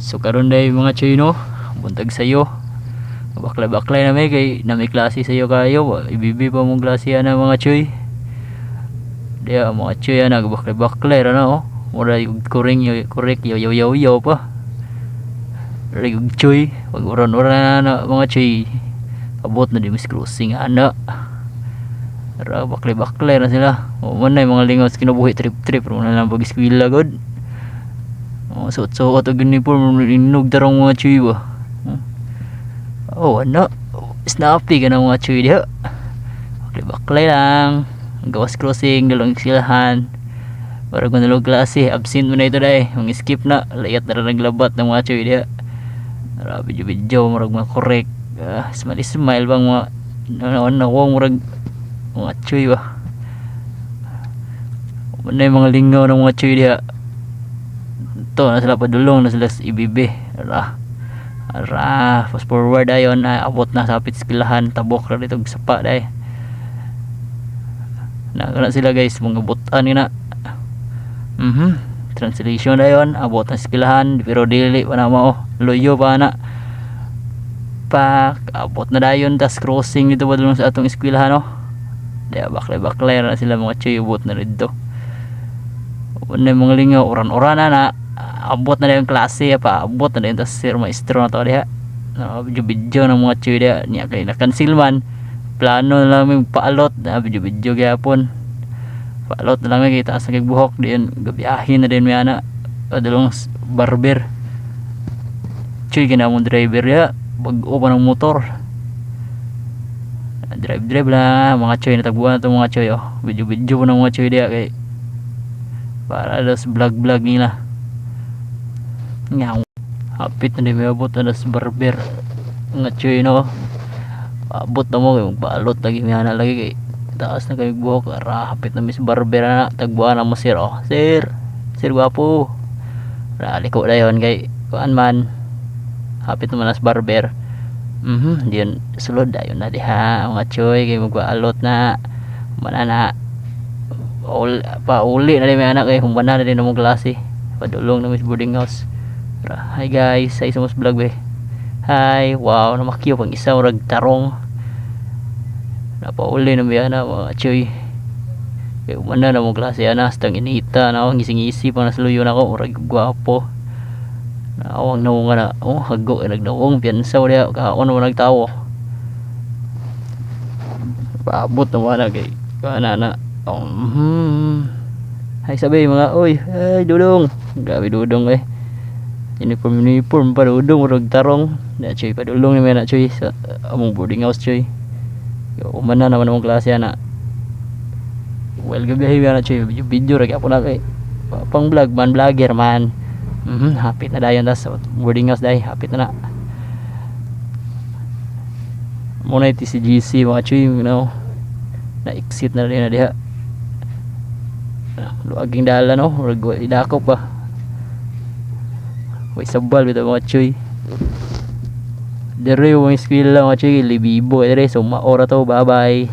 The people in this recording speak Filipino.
So karon day mga chino, buntag sayo. Baklay-baklay na may kay na may klase sayo kayo. Ibibi pa mong klase na mga choy. Dia mga choy na baklay-baklay ra na oh. Mura yung korek yaw pa. Rigog choy, wag uran-uran na mga choy. Abot na di mas crossing ana. Ra baklay-baklay na sila. O man na mga lingaw kinabuhi trip-trip ro na lang pag-eskwela god. Suot-suot og uniform inog darong mga chuy ba. Ano? Snappy ka ng mga chuy diha. Baklay lang. Gawas crossing dalawang silahan. Para kung dalawang klase, absent mo na ito dahi. Ang skip na, layat na rin naglabat ng mga chuy diha. Video marag mga correct. Smile bang mga nawang marag mga chuy ba. Ano yung mga lingaw ng mga chuy diha. Ito na sila padulong na sila ibibi. Fast forward ayon, abot na sa pitskilahan, tabok ra dito sapa dai. Na sila guys, mga butan na. Translation ayon, abot na skilahan pero dili pa na mao, loyo pa na. Abot na dayon tas crossing dito padulong sa atong eskwelahan no. Dia baklay na sila mga chuy, abot na dito. Ano mga lingaw, oran-oran na abot na yung klase pa, abot na yung tas sir maestro na to diha. Video ng mga chuy diha niya kay na-cancel man. Plano na lang may paalot na video gyapon. Paalot na lang may kita sa kagbuhok diyan gabiyahin na din may ana. Padulong barber. Chuy ginamong driver ya, bag-o pa ng motor. Drive lang mga chuy, natagbuan na itong mga chuy oh. Video po ng mga chuy diha kay para dos vlog nila. Ngaw hapit na di may abot na das barber nga chuy no. Abot na mo yung balot lagi may anak lagi kay taas na kay buhok. Hapit na mis barber na tagbuan na mo sir oh. Sir gwapo liko na yun kay kuan man hapit naman as barber. Diyan sulod dayon na diha mga chuy kay magbalot na manana uli na din may anak kay humbana na din ng klase padulong na mis boarding house. Hi guys, sa isang vlog be. Hi, wow, namakyo pang isa murag tarong. Napauli na biya na mga chuy. Kaya umana na mong klase ana, stang inita na akong gising-isi pang nasluyo na ako, murag gwapo. Naawang nawong na, hago, nagnawong, piyansaw diya, kaon mo nagtawo. Paabot na wala kay, kana na. Hi sabi mga, ay dudong. Grabe dudong uniform pa dudong murag tarong na chuy padulong ni na chuy sa among boarding house chuy. Umana naman among klase ana. Well gagahi na chuy video ra gyapon na kay pang vlog man, vlogger man. Hapit na dayon sa boarding house dai, hapit na. Muna iti si GC mga chuy, na exit na rin na diha. Luaging dala no, murag idakop ba. Way sabal bitaw mga chuy. Dere yung eskwela mga chuy, libibo dere, so maora to, bye bye.